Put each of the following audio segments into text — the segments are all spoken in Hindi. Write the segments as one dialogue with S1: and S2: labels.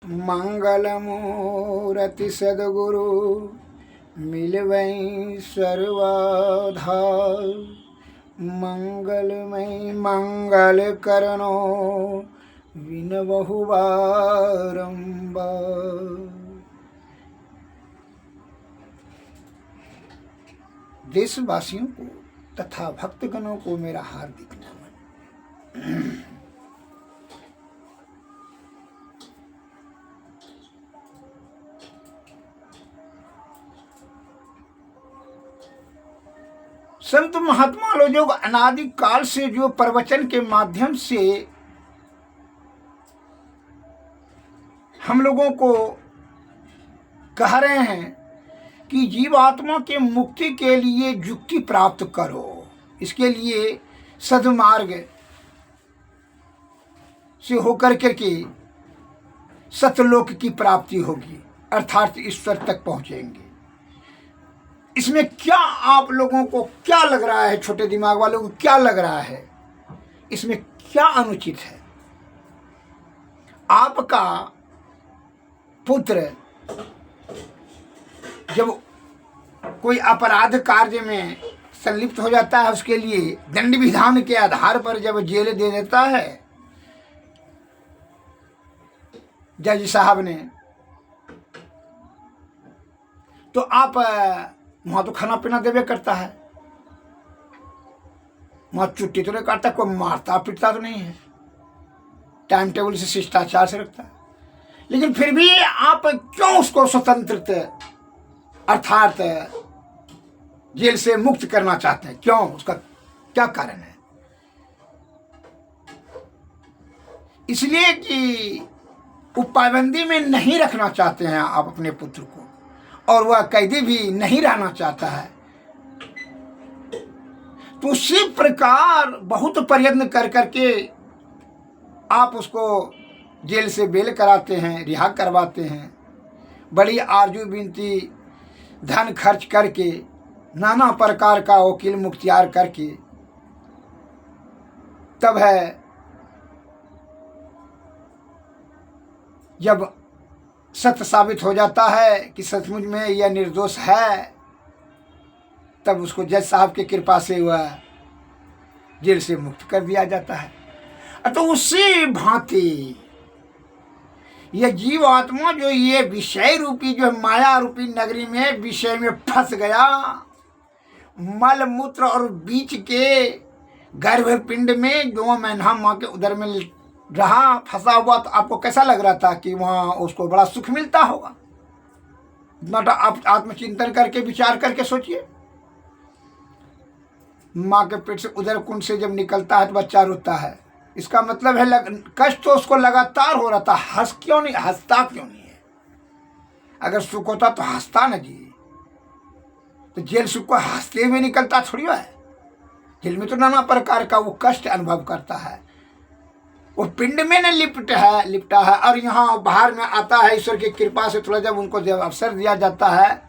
S1: मंगलमूर्ति सद्गुरु मिलवई सर्वाधार। मंगलमय मंगल करनो विनबहु बारंबार। देशवासियों को तथा भक्तगणों को मेरा हार्दिक नमन। संत महात्मा लोग जो अनादि काल से जो प्रवचन के माध्यम से हम लोगों को कह रहे हैं कि जीवात्मा के मुक्ति के लिए युक्ति प्राप्त करो, इसके लिए सद्मार्ग से होकर के सतलोक की प्राप्ति होगी, अर्थात ईश्वर तक पहुंचेंगे। इसमें क्या आप लोगों को क्या लग रहा है, छोटे दिमाग वालों को क्या लग रहा है, इसमें क्या अनुचित है? आपका पुत्र जब कोई अपराध कार्य में संलिप्त हो जाता है, उसके लिए दंड विधान के आधार पर जब जेल दे देता है जज साहब ने, तो आप वहां तो खाना पीना देवे करता है, वहां छुट्टी तो नहीं काटता, कोई मारता पीटता तो नहीं है, टाइम टेबल से शिष्टाचार से रखता है। लेकिन फिर भी आप क्यों उसको स्वतंत्र अर्थात जेल से मुक्त करना चाहते हैं? क्यों? उसका क्या कारण है? इसलिए कि वो पाबंदी में नहीं रखना चाहते हैं आप अपने पुत्र को, और वह कैदी भी नहीं रहना चाहता है। तो उसी प्रकार बहुत प्रयत्न कर करके आप उसको जेल से बेल कराते हैं, रिहा करवाते हैं, बड़ी आरजू विनती धन खर्च करके, नाना प्रकार का वकील मुख्तियार करके, तब है जब सत्य साबित हो जाता है कि सचमुच में यह निर्दोष है, तब उसको जज साहब की कृपा से वह जेल से मुक्त कर दिया जाता है। तो उसी भांति यह जीव आत्मा जो ये विषय रूपी जो माया रूपी नगरी में विषय में फंस गया, मल मूत्र और बीच के गर्भपिंड में 2 महीना माँ के उदर में रहा फंसा हुआ, तो आपको कैसा लग रहा था कि वहाँ उसको बड़ा सुख मिलता होगा? आप आत्मचिंतन करके विचार करके सोचिए। माँ के पेट से उदर कुंड से जब निकलता है तो बच्चा रोता है, इसका मतलब है कष्ट तो उसको लगातार हो रहा था, हंसता क्यों नहीं है? अगर सुख होता तो हंसता ना जी। तो जेल सुख को हंसते हुए निकलता थोड़ी है, जेल में तो नाना प्रकार का वो कष्ट अनुभव करता है, वो पिंड में न लिपटा है, और यहाँ बाहर में आता है ईश्वर की कृपा से। थोड़ा जब उनको जब अवसर दिया जाता है,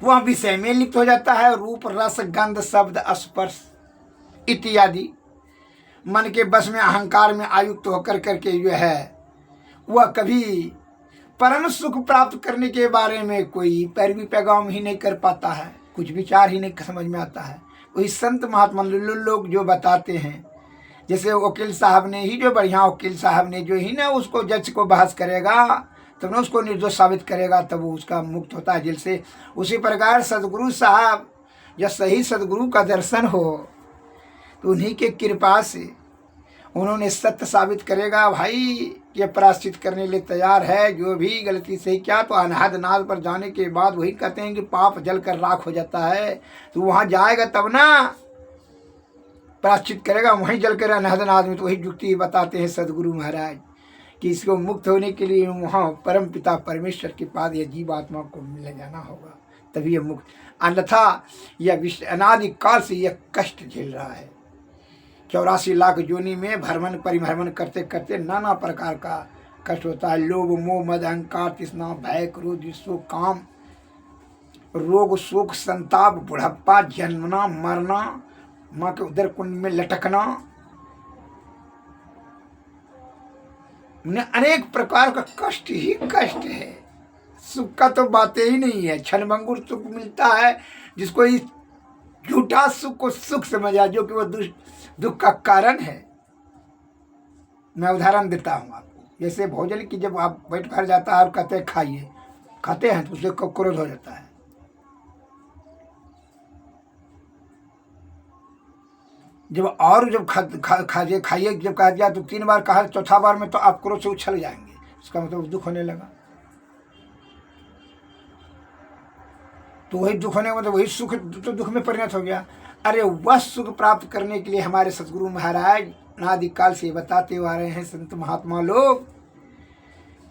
S1: वह विषय में लिप्त हो जाता है, रूप रस गंध शब्द स्पर्श इत्यादि मन के बस में अहंकार में आयुक्त होकर करके जो है वह कभी परम सुख प्राप्त करने के बारे में कोई पैरवी पैगाम ही नहीं कर पाता है, कुछ विचार ही नहीं समझ में आता है। वही संत महात्मा लोग जो बताते हैं, जैसे वकील साहब ने ही, जो बढ़िया वकील साहब ने जो ही ना उसको जज को बहस करेगा, तब ना उसको निर्दोष साबित करेगा, तब वो उसका मुक्त होता है जेल से। उसी प्रकार सदगुरु साहब, जब सही सदगुरु का दर्शन हो तो उन्हीं के कृपा से उन्होंने सत्य साबित करेगा। भाई ये प्रायश्चित करने के लिए तैयार है, जो भी गलती सही किया, तो अनहद नाद पर जाने के बाद वही कहते हैं कि पाप जल कर राख हो जाता है, तो वहाँ जाएगा तब ना प्रायश्चित करेगा, वहीं जल कर अनहद नाद में। तो वही युक्ति बताते हैं सदगुरु महाराज कि इसको मुक्त होने के लिए वहाँ परम पिता परमेश्वर के पास यह जीवात्मा को मिल जाना होगा, तभी यह मुक्त, अन्यथा यह विश्व अनादि काल से यह कष्ट झेल रहा है। 84 लाख योनि में भ्रमण परिभ्रमण करते करते नाना प्रकार का कष्ट होता है। लोभ मोह मद अहंकार तृष्णा भय क्रोध शोक काम रोग शोक संताप बुढ़ापा जन्मना मरना माँ के उदर कुंड में लटकना उन्हें अनेक प्रकार का कष्ट ही कष्ट है। सुख का तो बातें ही नहीं है। क्षणभंगुर सुख मिलता है जिसको इस झूठा सुख को सुख समझा, जो कि वो दुख का कारण है। मैं उदाहरण देता हूँ आपको। जैसे भोजन की जब आप पेट भर जाता है और कहते हैं खाइए, खाते हैं तो उससे क्रोध हो जाता है। जब खाइए जब कहा दिया तो 3 बार कहा, चौथा बार में तो आप क्रोध से उछल जाएंगे। उसका मतलब दुख होने लगा। तो वही दुख होने का मतलब वही सुख तो दुख में परिणत हो गया। अरे वह सुख प्राप्त करने के लिए हमारे सतगुरु महाराज अनादिकाल से बताते आ रहे हैं संत महात्मा लोग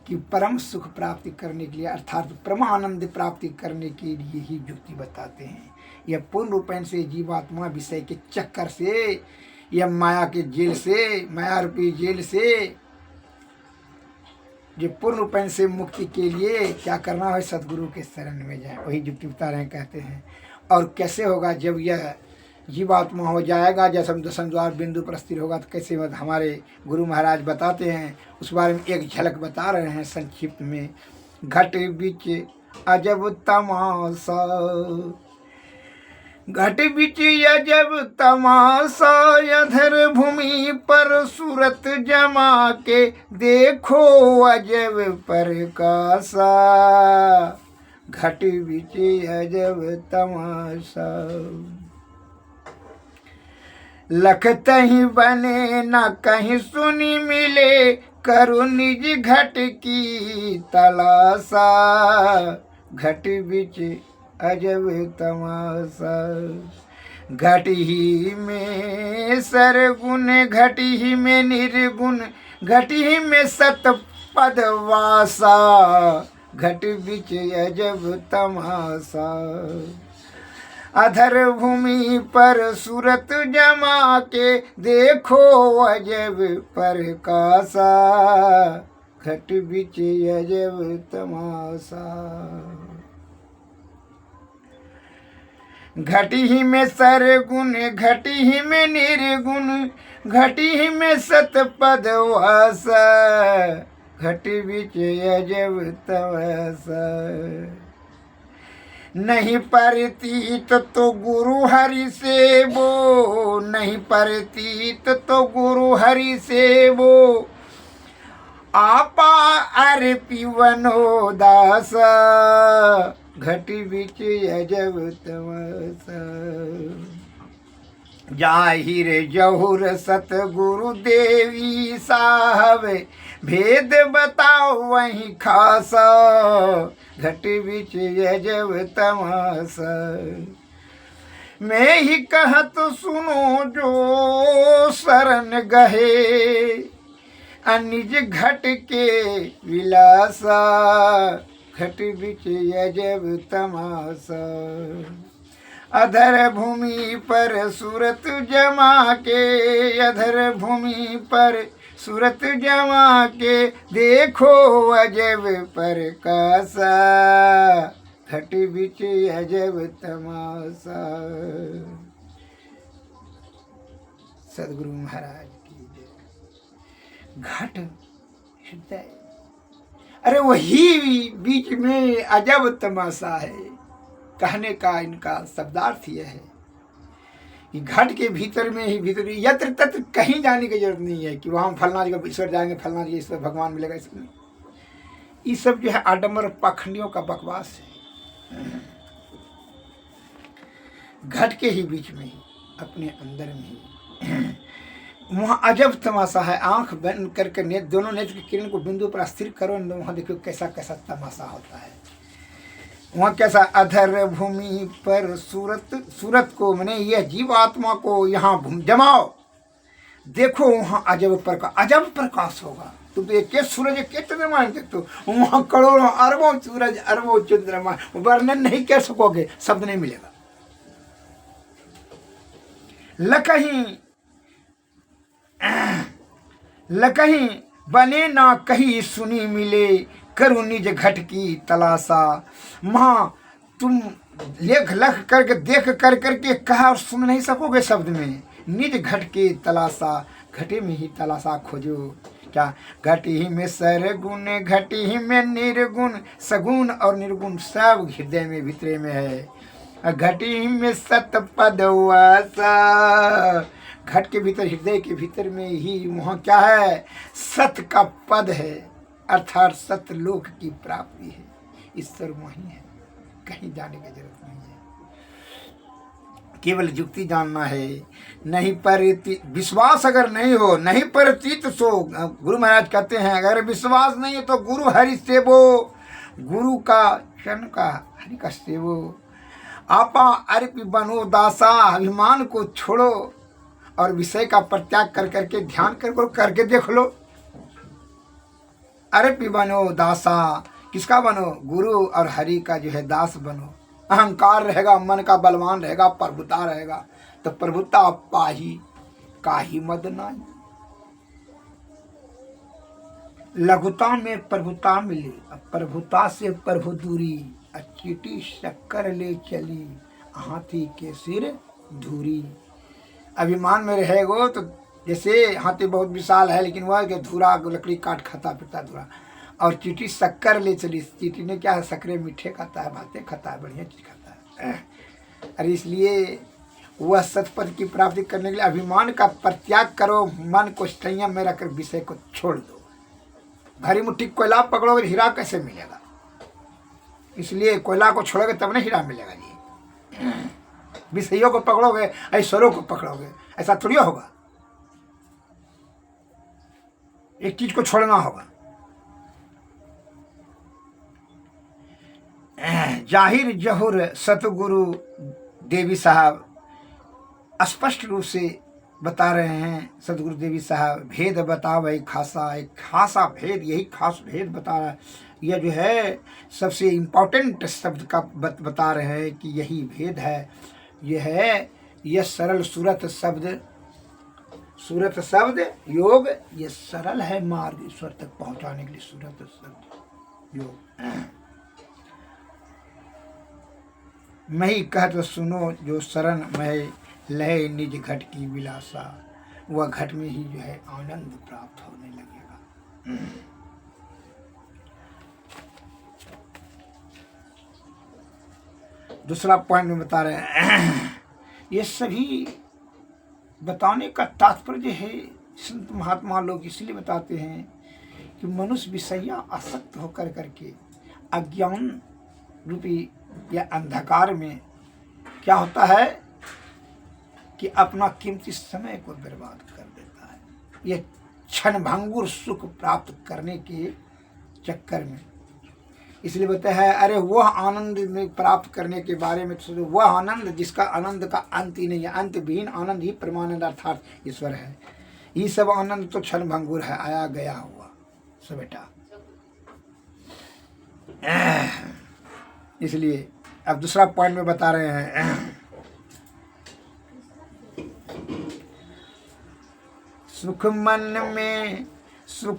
S1: कि परम सुख प्राप्ति करने के लिए अर्थात परमानंद प्राप्ति करने के लिए ही युक्ति बताते हैं। यह पूर्ण रूपेण से जीवात्मा विषय के चक्कर से, यह माया के जेल से, माया रूपी जेल से जो पूर्ण रूपेण से मुक्ति के लिए क्या करना है, सदगुरु के शरण में जाए। वही युक्ति बता रहे हैं, कहते हैं। और कैसे होगा जब यह जीवात्मा हो जाएगा, जैसे हम दशम द्वार बिंदु पर स्थिर होगा तो कैसे हमारे गुरु महाराज बताते हैं। उस बारे में एक झलक बता रहे हैं संक्षिप्त में। घट बिच अजब तमाशा, घट बिच अजब तमाशा, अधर भूमि पर सूरत जमा के देखो अजब प्रकाशा। घट बिच अजब तमाशा, लख तहीं बने न कहीं सुनी मिले, करो निज घट की तलाशा। घट बिच अजब तमाशा, घट ही में सरगुण, घट ही में निर्गुण, घट ही में सतपद वासा। घट बिच अजब तमाशा, अधर भूमि पर सूरत जमा के देखो अजब प्रकाशा। घट बिच अजब तमाशा, घट ही में सरगुण, घट ही में निर्गुण, घट ही में सतपद वासा। घट बिच अजब तमाशा, नहीं परतीत तो गुरु हरि से वो, नहीं परतीत तो गुरु हरि से वो, आपा अर्पिवनो दासा। घट बिच अजब तमाशा, जाहिर जहुर सतगुरु देवी साहब, भेद बताओ वहीं खासा। घट बिच अजब तमाशा, मैं ही कहत सुनो जो शरण गहे, अनिज घट के विलासा। घट बिच अजब तमाशा, अधर भूमि पर सूरत जमा के, अधर भूमि पर सूरत जमा के देखो अजब प्रकाशा। घट बिच अजब तमाशा। सदगुरु महाराज की जय। घट हृदय, अरे वही बीच में अजब तमाशा है। कहने का इनका शब्दार्थ यह है कि घट के भीतर में ही भीतर, यत्र तत्र कहीं जाने की जरूरत नहीं है कि वहाँ फलना जगह ईश्वर जाएंगे, फलना जगह ईश्वर भगवान मिलेगा। इसमें ये सब जो है आडम्बर पाखंडियों का बकवास है। घट के ही बीच में ही, अपने अंदर में ही वहाँ अजब तमाशा है। आंख बंद करके दोनों नेत्र की किरण को बिंदु पर स्थिर करो, वहाँ देखो कैसा कैसा तमाशा होता है। वहाँ कैसा, अधर भूमि पर सूरत को मैंने यह जीवात्मा को यहाँ जमाओ, देखो वहाँ अजब प्रकाश होगा। तुम तो एक सूरज एक चंद्रमा नहीं देखते हो, वहाँ करोड़ों अरबों सूरज अरबों चंद्रमा, वर्णन नहीं कर सकोगे, शब्द नहीं मिलेगा। लकहीं बने ना कहीं सुनी मिले, करो निज घट की तलाशा। वहाँ तुम लेख लख करके देख कर करके कहा और सुन नहीं सकोगे शब्द में। निज घट के तलाशा, घटे में ही तलाशा खोजो क्या घटी ही में सरगुण घटी ही में निर्गुण, सगुण और निर्गुण सब हृदय में भीतरे में है। घटी ही में सत पद वासा, घट के भीतर हृदय के भीतर में ही वहाँ क्या है, सत का पद है, अर्थात सतलोक की प्राप्ति है। ईश्वर वहीं है, कहीं जाने की जरूरत नहीं है, केवल युक्ति जानना है। नहीं परिति विश्वास अगर नहीं हो, नहीं परिचित सो, गुरु महाराज कहते हैं अगर विश्वास नहीं है तो गुरु हरि सेवो, गुरु का चरण का हरि का सेवो। आपा अर्पि बनो दासा, अभिमान को छोड़ो और विषय का परित्याग कर करके ध्यान करके देख लो। अर्पि बनो दासा, किसका बनो, गुरु और हरि का जो है दास बनो। अहंकार रहेगा, मन का बलवान रहेगा, प्रभुता रहेगा तो प्रभुता पाही काहि मद नाई। लघुता में प्रभुता मिली, प्रभुता से प्रभु दूरी, चीटी शक्कर ले चली हाथी के सिर धूरी। अभिमान में रहेगो तो जैसे हाथी बहुत विशाल है लेकिन वह के धूरा लकड़ी काट खाता फिरता धूरा, और चीटी शक्कर ले चली, चीटी ने क्या है, शक्करे मीठे खाता है, भाते खाता है, बढ़िया चीज खाता है। अरे इसलिए वह सतपथ की प्राप्ति करने के लिए अभिमान का परित्याग करो, मन को संयम में रखकर विषय को छोड़ दो। भारी मुट्ठी कोयला पकड़ोगे हीरा कैसे मिलेगा, इसलिए कोयला को छोड़ोगे तब ना हीरा मिलेगा जी। विषयों को पकड़ोगे, ऐश्वर्यों को पकड़ोगे, ऐसा थोड़ी होगा, एक चीज को छोड़ना होगा। जाहिर जहुर सतगुरु देवी साहब स्पष्ट रूप से बता रहे हैं, सतगुरु देवी साहब भेद बताओ एक खासा भेद, यही खास भेद बता रहा है। यह जो है सबसे इम्पोर्टेंट शब्द का बता रहे हैं कि यही भेद है। यह है यह सरल सूरत शब्द योग, ये सरल है मार्ग ईश्वर तक पहुंचाने के लिए। सूरत शब्द योग मही कहत सुनो जो शरण में लय निज घट की विलासा, वह घट में ही जो है आनंद प्राप्त होने लगेगा। दूसरा पॉइंट में बता रहे हैं, ये सभी बताने का तात्पर्य है, संत महात्मा लोग इसलिए बताते हैं कि मनुष्य विषया आसक्त होकर करके अज्ञान रूपी या अंधकार में क्या होता है कि अपना कीमती समय को बर्बाद कर देता है, ये क्षणभंगुर सुख प्राप्त करने के चक्कर में। इसलिए बताया है अरे वह आनंद में प्राप्त करने के बारे में तो वह आनंद जिसका आनंद का अंत ही नहीं है, अंत विहीन आनंद ही परमानंद अर्थात ईश्वर है। ये सब आनंद तो क्षणभंगुर है, आया गया हुआ सब बेटा। इसलिए अब दूसरा पॉइंट में बता रहे हैं, सुख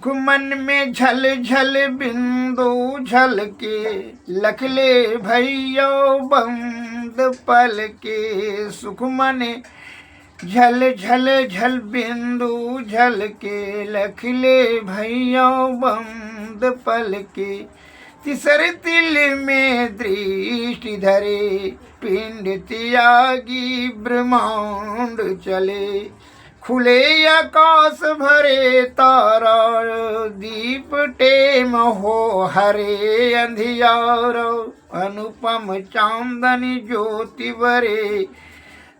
S1: मन में झल झल बिंदु झल के, लखले भैया बंद पल के। सुख मन झल झल झल बिंदु झल के, लखले भैया बंद पल के। तिसर तिल में दृष्टि धरे, पिंड त्यागी ब्रह्मांड चले। खुले आकाश भरे तारा, दीप टेम हो हरे अंधियारो। अनुपम चांदनी ज्योति बरे,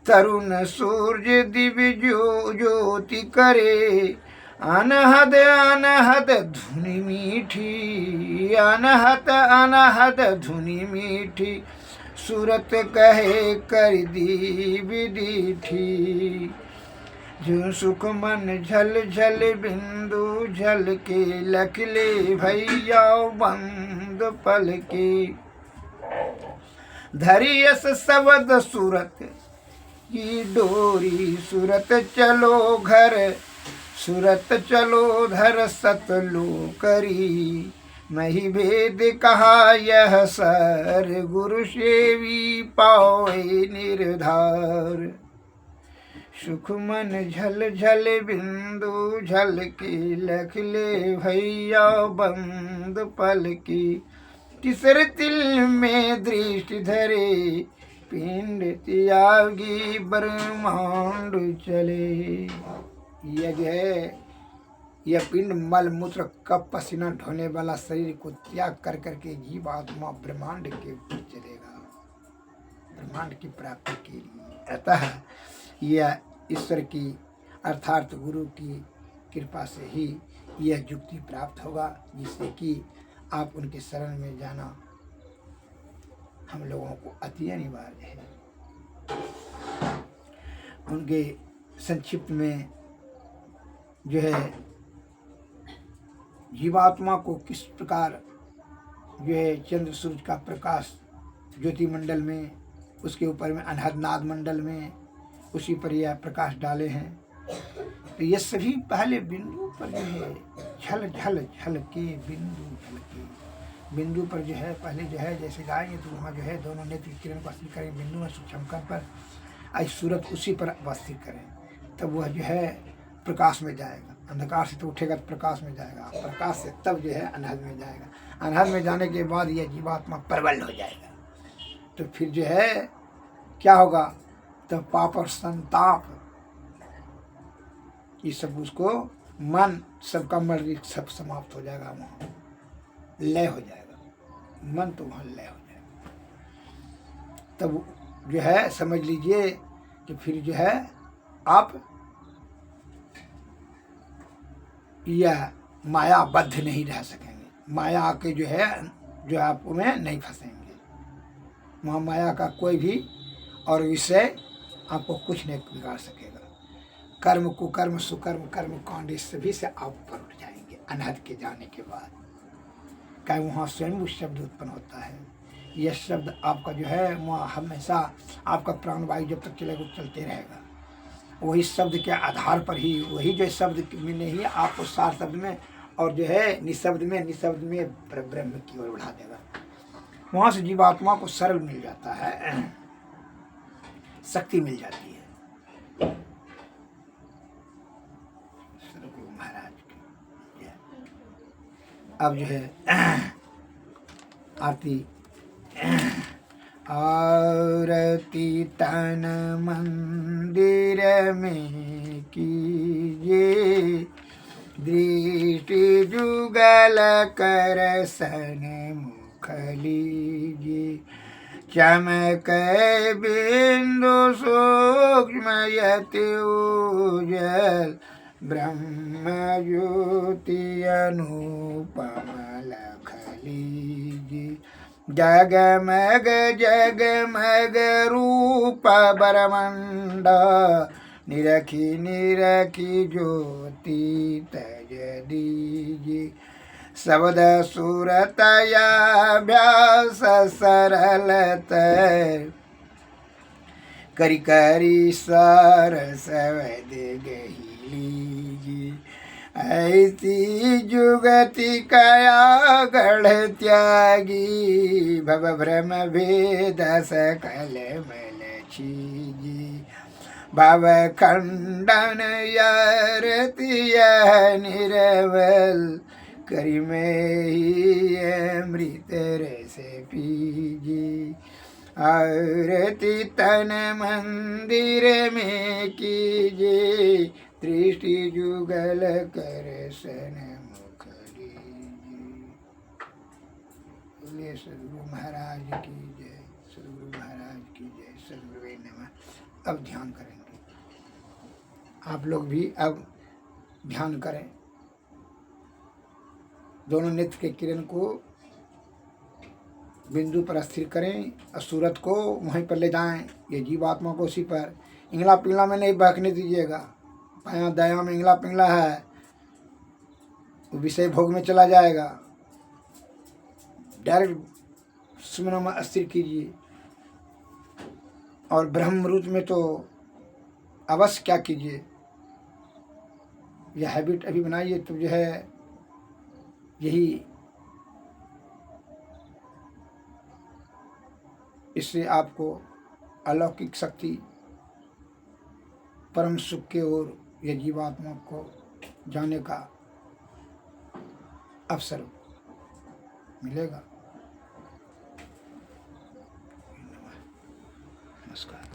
S1: तरुण सूर्य दिव्य ज्योति करे। अनहद अनहद धुनि मीठी, अनहद अनहद धुनि मीठी। सूरत कहे कर दी विदिठी। जो सुख मन झल झल बिंदु झल के, लखले भैया बंद पल के। धरियस सबद सूरत की डोरी, सूरत चलो घर सूरत चलो धर सतलो करी। मही भेद कहा यह सर, गुरु सेवी पाए निर्धार। सुख मन झल झल बिंदु झल की लख ले भैया बंद पल की तीसरे तिल में दृष्टि धरे पिंड त्यागी ब्रह्मांड चले। यह जो है यह पिंड मल मूत्र कप पसीना ढोने वाला शरीर को त्याग कर करके जीवात्मा ब्रह्मांड के ऊपर चलेगा, ब्रह्मांड की प्राप्ति के लिए। अतः यह ईश्वर की अर्थात गुरु की कृपा से ही यह युक्ति प्राप्त होगा, जिससे कि आप उनके शरण में जाना हम लोगों को अति अनिवार्य है। उनके संक्षिप्त में जो है जीवात्मा को किस प्रकार जो है चंद्र सूर्य का प्रकाश ज्योति मंडल में, उसके ऊपर में अनहद नाद मंडल में उसी पर यह प्रकाश डाले हैं। तो ये सभी पहले बिंदु पर जो है झल झल झल के बिंदु झल के बिंदु पर जो है पहले जो है जैसे गाएंगे तो वहाँ जो है दोनों नेत्र की किरण को स्थिर करें बिंदु में सूक्ष्मकण पर, आज सूरत उसी पर स्थिर करें, तब वह जो है प्रकाश में जाएगा। अंधकार से तो उठेगा तो प्रकाश में जाएगा, प्रकाश से तब जो है अनहद में जाएगा, अनहद में जाने के बाद यह जीवात्मा प्रबल हो जाएगा। तो फिर जो है क्या होगा, तो पाप और संताप ये सब उसको मन सबका मर्जी सब समाप्त हो जाएगा, वहाँ लय हो जाएगा, मन तो वहाँ लय हो जाएगा। तब जो है समझ लीजिए कि फिर जो है आप यह मायाबद्ध नहीं रह सकेंगे, माया के जो है जो आप में नहीं फंसेंगे, वहाँ माया का कोई भी और विषय आपको कुछ नहीं बिगाड़ सकेगा। कर्म कुकर्म सुकर्म कर्म कांड इस सभी से आप ऊपर उठ जाएंगे अनहद के जाने के बाद। क्या वहाँ स्वयं उस शब्द उत्पन्न होता है, यह शब्द आपका जो है वहाँ हमेशा आपका प्राणवायु जब तक चलेगा चलते रहेगा, वही शब्द के आधार पर ही वही जो शब्द में नहीं आपको सार शब्द में और जो है निशब्द में ब्रह्म की ओर बढ़ा देगा। वहाँ से जीवात्मा को सरल मिल जाता है, शक्ति मिल जाती है। महाराज अब जो है आरती आरती तन मंदिर में कीजिए, दृष्टि जुगल कर सन मुख लीजिए, चमक बिंदु सूक्ष्म यति उजल, ब्रह्म ज्योति अनुपम लख लीजिए, जगमग जगमग रूप बरमंड, निरखी निरखी ज्योति तज दीजिए, शब्द सुरतयाभ्यास सरलत, करी करी सरस वैद गही लीजिए, ऐसी जुगति कया गढ़ त्यागी, भव भ्रम भेद सकल मल छीजी, भव खंडन यारति निर्बल, करी में ही अमृत रस पीजी, आरती तन मंदिर में कीजिए, दृष्टि जुगल कर सन मुख लीजिए। सदगुरु महाराज की जय, सदगुरु महाराज की जय, सदगुरु नमः। अब ध्यान करेंगे, आप लोग भी अब ध्यान करें, दोनों नेत्र के किरण को बिंदु पर स्थिर करें और सूरत को वहीं पर ले जाएं, ये जीवात्मा को उसी पर इंगला पिंगला में नहीं बहकने दीजिएगा। बायां दायां में इंगला पिंगला है, वो विषय भोग में चला जाएगा। डायरेक्ट सुमन में स्थिर कीजिए, और ब्रह्म रूप में तो अवश्य क्या कीजिए, यह हैबिट अभी बनाइए, तो जो है यही इससे आपको अलौकिक शक्ति परम सुख की ओर ये जीवात्मा को जाने का अवसर मिलेगा। नमस्कार।